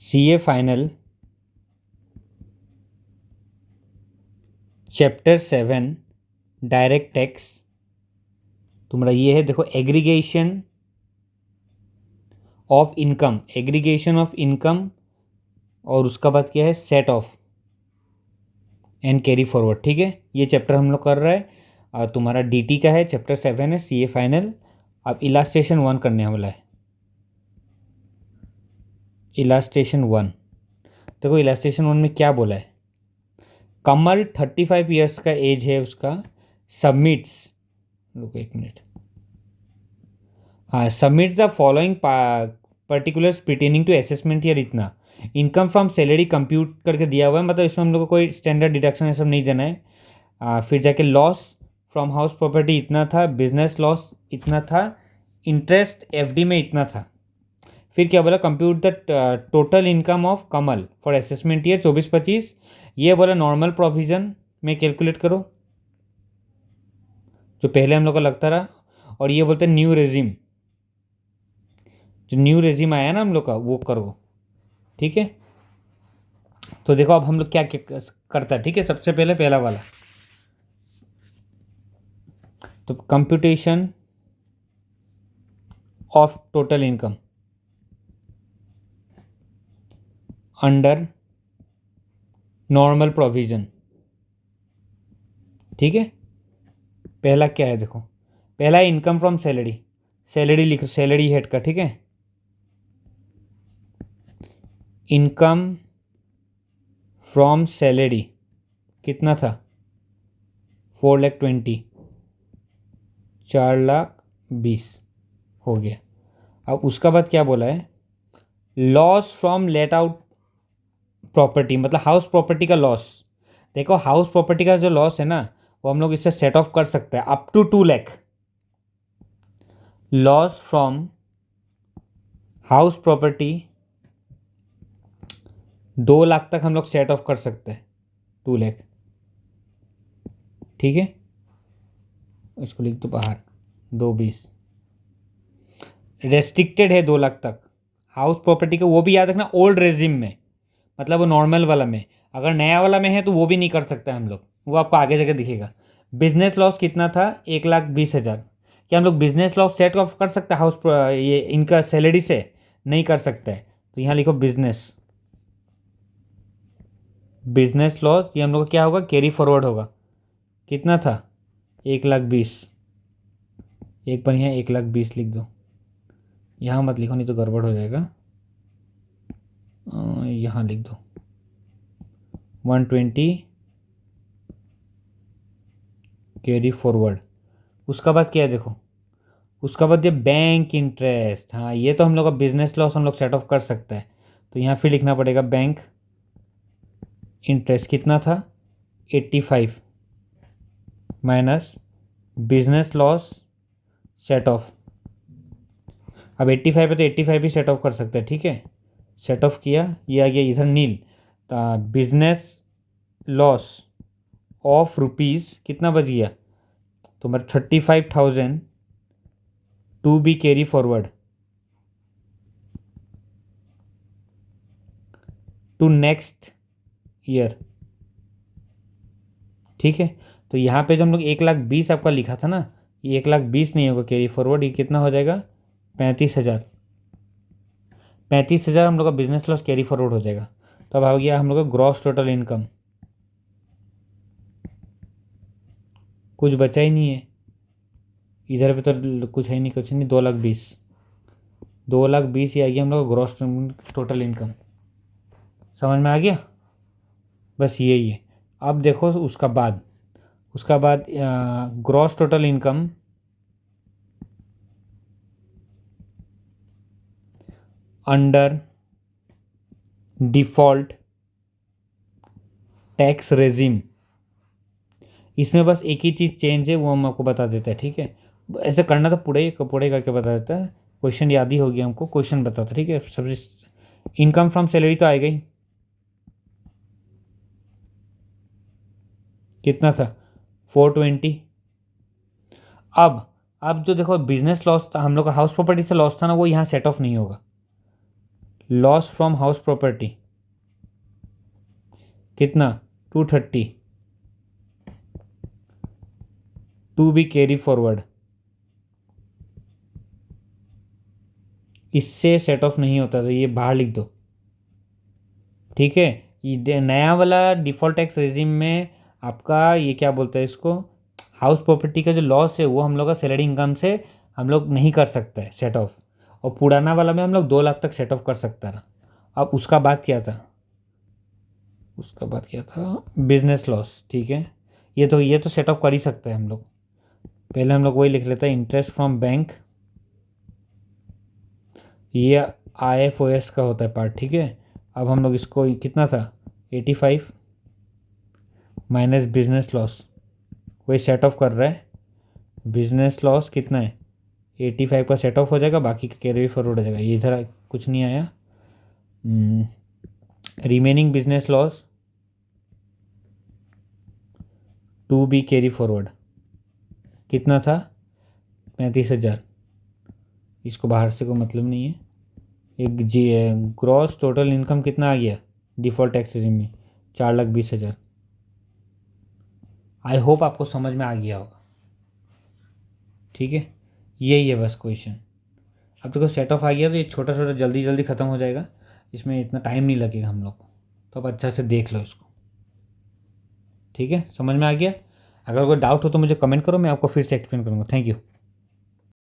CA final chapter 7 direct tax तुम्हारा ये है। देखो, aggregation of income, aggregation of income, और उसका बाद क्या है, set of and carry forward. ठीक है, ये चैप्टर हम लोग कर रहा है और तुम्हारा DT का है, चैप्टर 7 है, CA फाइनल। अब इलास्ट्रेशन 1 करने वाला है। इलास्ट्रेशन 1, देखो इलास्ट्रेशन 1 में क्या बोला है। कमल 35 ईयर्स का एज है उसका, सबमिट्स, रुको 1 मिनट, हाँ, submits the following particulars pertaining to assessment year. इतना इनकम फ्रॉम सैलरी कंप्यूट करके दिया हुआ है, मतलब इसमें हम लोग को कोई स्टैंडर्ड डिडक्शन ये सब नहीं देना है। फिर जाके लॉस फ्रॉम हाउस प्रॉपर्टी इतना था, बिजनेस लॉस इतना था, इंटरेस्ट FD में इतना था। फिर क्या बोला, compute the total income of Kamal for assessment year 24-25। ये बोला नॉर्मल प्रोविजन में कैलकुलेट करो, जो पहले हम लोग को लगता रहा। और ये बोलते हैं न्यू रेजिम, जो न्यू रेजिम आया ना हम लोग का, वो करो। ठीक है, तो देखो अब हम लोग क्या क्या करता है। ठीक है, सबसे पहले पहला वाला, तो computation of total income under normal provision. ठीक है, पहला क्या है, देखो पहला इनकम फ्रॉम सैलरी, सैलरी लिखो, सैलरी हेड का। ठीक है, इनकम फ्रॉम सैलरी कितना था, 4,20,000, 4,20,000 हो गया। अब उसका बाद क्या बोला है, loss from let out property, मतलब हाउस प्रॉपर्टी का लॉस। देखो हाउस प्रॉपर्टी का जो लॉस है ना, वो हम लोग इससे सेट ऑफ कर सकते हैं up to 2 lakh. Loss from house property 2 lakh तक हम लोग सेट ऑफ कर सकते हैं, 2 लाख। ठीक है, इसको लिख दो बाहर, 2,20,000 रेस्ट्रिक्टेड है 2 लाख तक हाउस प्रॉपर्टी का। वो भी याद रखना ओल्ड रेजिम में, मतलब वो नॉर्मल वाला में। अगर नया वाला में है तो वो भी नहीं कर सकते हम लोग, वो आपको आगे जाके दिखेगा। बिजनेस लॉस कितना था, 1,20,000। क्या हम लोग बिजनेस लॉस सेट ऑफ कर सकते हैं हाउस ये इनका सैलरी से, नहीं कर सकते हैं। तो यहाँ लिखो बिजनेस, बिजनेस लॉस ये हम लोग का क्या होगा, कैरी फॉरवर्ड होगा। कितना था, 1,20,000। एक बार यहाँ 1,20,000 लिख दो, यहाँ मत लिखो नहीं तो गड़बड़ हो जाएगा। यहाँ लिख दो 120 कैरी फॉरवर्ड। उसका बाद क्या है, देखो उसका बाद ये बैंक इंटरेस्ट। हाँ, ये तो हम लोग का बिजनेस लॉस हम लोग सेट ऑफ कर सकते हैं। तो यहाँ फिर लिखना पड़ेगा बैंक इंटरेस्ट कितना था, 85 minus business loss set of. अब 85 है तो 85 भी सेट ऑफ कर सकते हैं। ठीक है, सेट ऑफ किया, ये आ गया इधर nil. Business loss of rupees कितना बच गया, तो मतलब 35,000 to be carry forward to next year. ठीक है, तो यहाँ पे जो हम लोग 1,20,000 आपका लिखा था ना, ये 1,20,000 नहीं होगा कैरी फॉरवर्ड, ये कितना हो जाएगा, 35,000। 35,000 हम लोग का बिजनेस लॉस कैरी फॉरवर्ड हो जाएगा। तो अब आ गया हम लोग का ग्रॉस टोटल इनकम, कुछ बचा ही नहीं है इधर पे, तो कुछ है नहीं, कुछ नहीं। 2,20,000, 2,20,000 ही आ गया हम लोग का ग्रॉस टोटल इनकम। समझ में आ गया, बस यही है। अब देखो उसका बाद gross total income under default tax regime. इसमें बस एक ही चीज़ चेंज है, वो हम आपको बता देते हैं। ठीक है, ऐसे करना तो पूरे करके बता देता है, क्वेश्चन याद ही हो गया हमको, क्वेश्चन बताता। ठीक है, सबसे इनकम फ्रॉम सैलरी तो आएगा ही, कितना था, 420। अब जो देखो बिजनेस लॉस था हम लोग का, हाउस प्रॉपर्टी से लॉस था ना, वो यहाँ सेट ऑफ नहीं होगा। लॉस फ्रॉम हाउस प्रॉपर्टी कितना 230 टू बी कैरी फॉरवर्ड। इससे सेट ऑफ नहीं होता तो ये बाहर लिख दो, ठीक है। ये नया वाला डिफ़ॉल्ट टैक्स रेजिम में आपका ये क्या बोलते हैं इसको, हाउस प्रॉपर्टी का जो लॉस है वो हम लोग का सैलरी इनकम से हम लोग नहीं कर सकते हैं सेट ऑफ, और पुराना वाला में हम लोग 2 लाख तक सेट ऑफ कर सकता था। अब उसका बात क्या था, उसका बात क्या था, बिजनेस लॉस, ठीक है। ये तो सेट ऑफ कर ही सकते हैं हम लोग। पहले हम लोग वही लिख लेते हैं, इंटरेस्ट फ्रॉम बैंक, ये IFOS का होता है पार्ट, ठीक है। अब हम लोग इसको कितना था 85 माइनस बिजनेस लॉस, वही सेट ऑफ कर रहा है। बिजनेस लॉस कितना है 85 का सेट ऑफ हो जाएगा, बाकी का कैरी फॉरवर्ड हो जाएगा। ये इधर कुछ नहीं आया। Remaining business loss to be carry forward कितना था 35,000। इसको बाहर से कोई मतलब नहीं है। एक जी ग्रॉस टोटल इनकम कितना आ गया डिफ़ॉल्ट टैक्स रेजिम में 4,20,000। आई होप आपको समझ में आ गया होगा, ठीक है। यही है बस क्वेश्चन। अब देखो सेट ऑफ आ गया तो ये छोटा छोटा जल्दी जल्दी ख़त्म हो जाएगा, इसमें इतना टाइम नहीं लगेगा हम लोग को। तो अब अच्छा से देख लो इसको, ठीक है। समझ में आ गया। अगर कोई डाउट हो तो मुझे कमेंट करो, मैं आपको फिर से एक्सप्लेन करूँगा। Thank you.